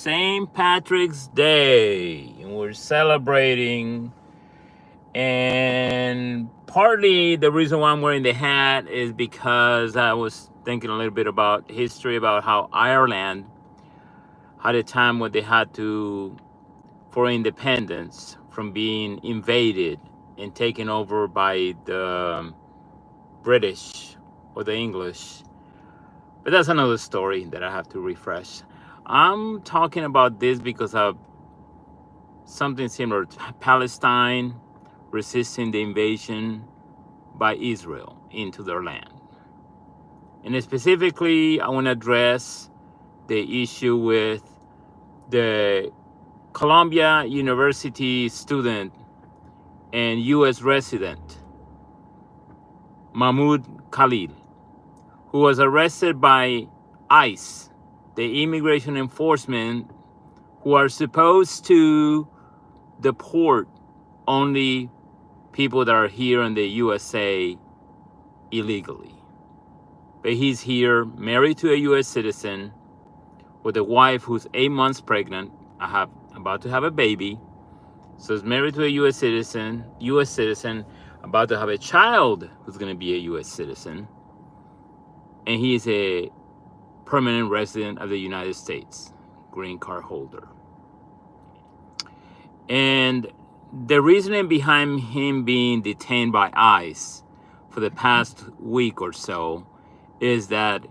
St. Patrick's Day. And we're celebrating. And partly the reason why I'm wearing the hat is because I was thinking a little bit about history, about how Ireland had a time when they had to, for independence from being invaded and taken over by the British or the English. But that's another story that I have to refresh. I'm talking about this because of something similar to Palestine resisting the invasion by Israel into their land. And specifically, I want to address the issue with the Columbia University student and U.S. resident, Mahmoud Khalil, who was arrested by ICE, the immigration enforcement, who are supposed to deport only people that are here in the USA illegally. But he's here, married to a US citizen, with a wife who's 8 months pregnant, about to have a baby. So he's married to a US citizen, about to have a child who's gonna be a US citizen. And he is a permanent resident of the United States, green card holder. And the reasoning behind him being detained by ICE for the past week or so is that,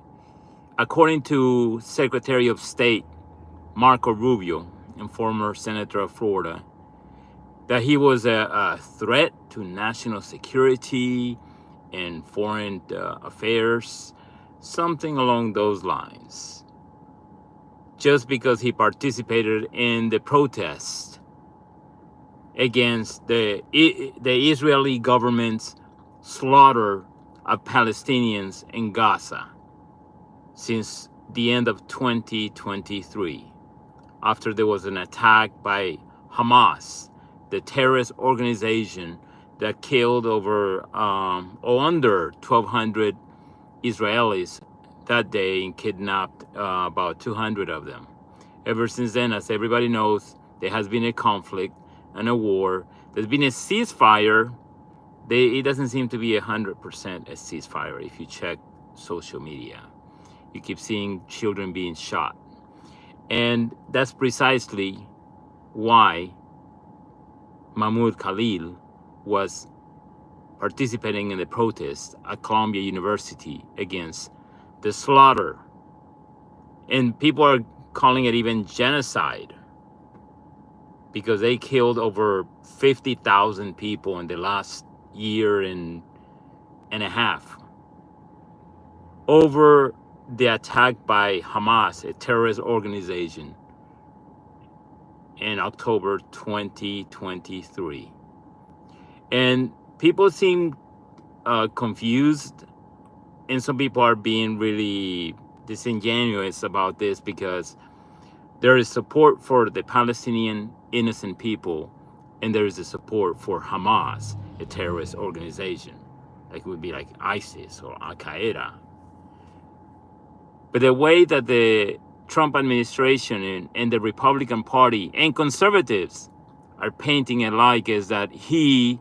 according to Secretary of State Marco Rubio, and former senator of Florida, that he was a threat to national security and foreign affairs, something along those lines, just because he participated in the protest against the Israeli government's slaughter of Palestinians in Gaza since the end of 2023, after there was an attack by Hamas, the terrorist organization that killed under 1,200 Israelis that day and kidnapped about 200 of them. Ever since then, as everybody knows, there has been a conflict and a war. There's been a ceasefire. It doesn't seem to be 100% a ceasefire if you check social media. You keep seeing children being shot. And that's precisely why Mahmoud Khalil was participating in the protest at Columbia University against the slaughter. And people are calling it even genocide, because they killed over 50,000 people in the last year and a half over the attack by Hamas, a terrorist organization, in October 2023. And people seem confused, and some people are being really disingenuous about this, because there is support for the Palestinian innocent people, and there is a support for Hamas, a terrorist organization, like it would be like ISIS or Al Qaeda. But the way that the Trump administration and the Republican Party and conservatives are painting it like is that he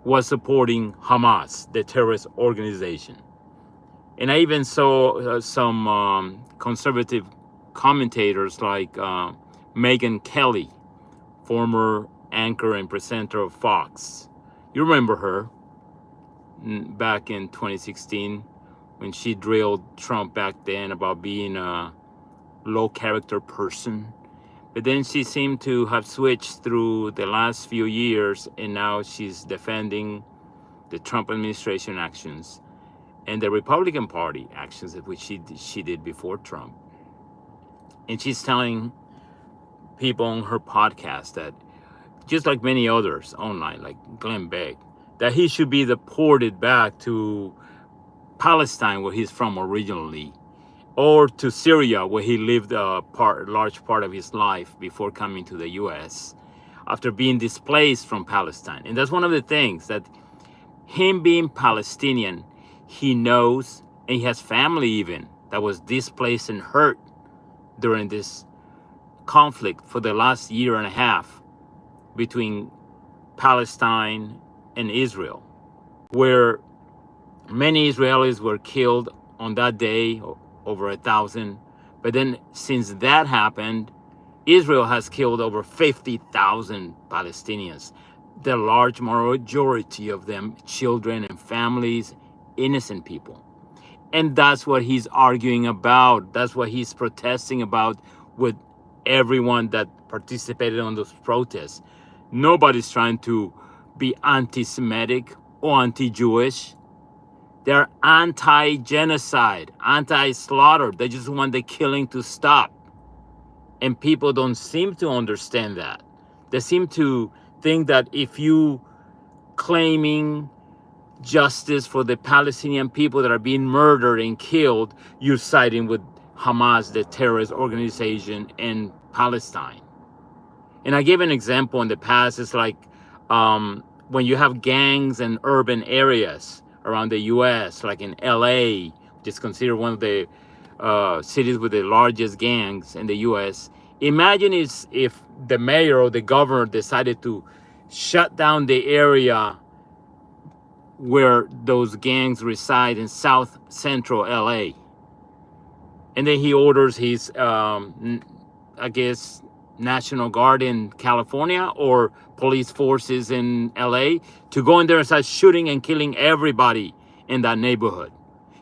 was supporting Hamas, the terrorist organization. And I even saw some conservative commentators like Megyn Kelly, former anchor and presenter of Fox. You remember her back in 2016 when she drilled Trump back then about being a low character person. But then she seemed to have switched through the last few years, and now she's defending the Trump administration actions and the Republican Party actions, which she did before Trump. And she's telling people on her podcast that, just like many others online, like Glenn Beck, that he should be deported back to Palestine, where he's from originally, or to Syria, where he lived a large part of his life before coming to the U.S., after being displaced from Palestine. And that's one of the things, that him being Palestinian, he knows, and he has family even, that was displaced and hurt during this conflict for the last year and a half between Palestine and Israel, where many Israelis were killed on that day, over 1,000. But then since that happened, Israel has killed over 50,000 Palestinians, the large majority of them children and families, innocent people. And that's what he's arguing about. That's what he's protesting about with everyone that participated on those protests. Nobody's trying to be anti-Semitic or anti-Jewish. They're anti-genocide, anti-slaughter. They just want the killing to stop. And people don't seem to understand that. They seem to think that if you claiming justice for the Palestinian people that are being murdered and killed, you're siding with Hamas, the terrorist organization in Palestine. And I gave an example in the past. It's like when you have gangs in urban areas around the US, like in LA, which is considered one of the cities with the largest gangs in the US. Imagine if the mayor or the governor decided to shut down the area where those gangs reside in South Central LA. And then he orders his, I guess, National Guard in California or police forces in LA to go in there and start shooting and killing everybody in that neighborhood.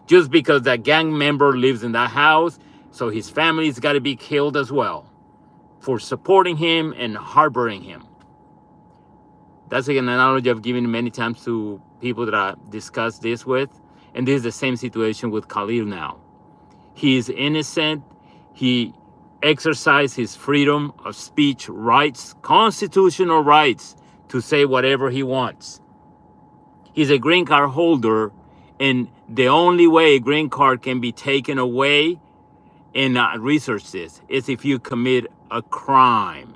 Just because that gang member lives in that house, so his family's got to be killed as well for supporting him and harboring him. That's an analogy I've given many times to people that I discuss this with. And this is the same situation with Khalil now. He is innocent. He exercised his freedom of speech rights, constitutional rights, to say whatever he wants. He's a green card holder, and the only way a green card can be taken away, and research this, is if you commit a crime.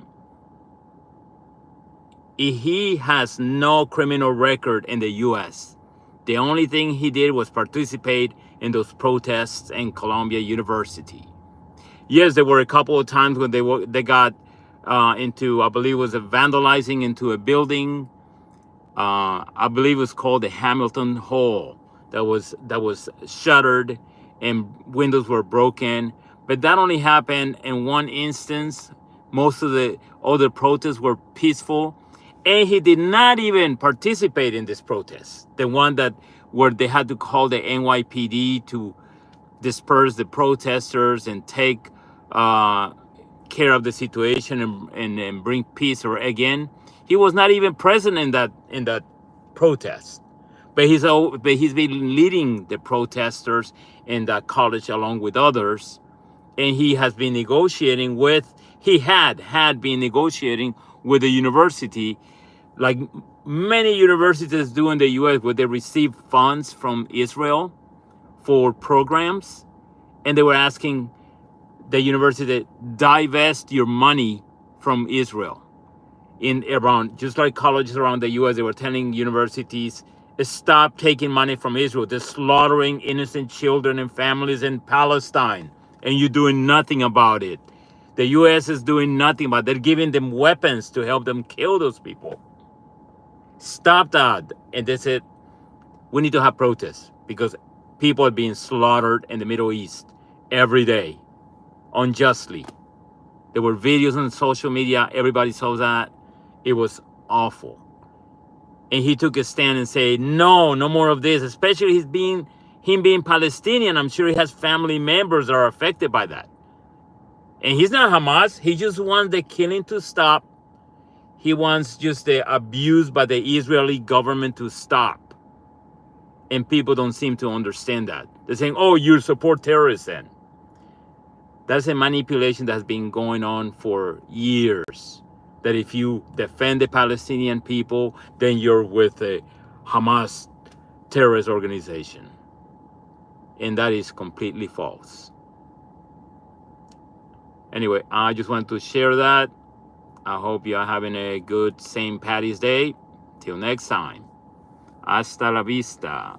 He has no criminal record in the U.S. The only thing he did was participate in those protests in Columbia University. Yes, there were a couple of times when they got into, I believe it was vandalizing into a building. I believe it was called the Hamilton Hall. That was shuttered and windows were broken. But that only happened in one instance. Most of the other protests were peaceful. And he did not even participate in this protest. The one where they had to call the NYPD to disperse the protesters and take care of the situation and bring peace again. He was not even present in that protest. But he's been leading the protesters in that college along with others. And he has been negotiating had been negotiating with the university, like many universities do in the US, where they receive funds from Israel for programs. And they were asking the university to divest your money from Israel. Just like colleges around the US, they were telling universities, stop taking money from Israel. They're slaughtering innocent children and families in Palestine, and you're doing nothing about it. The US is doing nothing about it. They're giving them weapons to help them kill those people. Stop that. And they said, we need to have protests because people are being slaughtered in the Middle East every day, unjustly. There were videos on social media. Everybody saw that. It was awful. And he took a stand and said, no more of this, especially him being Palestinian. I'm sure he has family members that are affected by that. And he's not Hamas. He just wants the killing to stop. He wants just the abuse by the Israeli government to stop. And people don't seem to understand that. They're saying, oh, you support terrorists then. That's a manipulation that has been going on for years. That if you defend the Palestinian people, then you're with the Hamas terrorist organization. And that is completely false. Anyway, I just wanted to share that. I hope you are having a good St. Patty's Day. Till next time. Hasta la vista.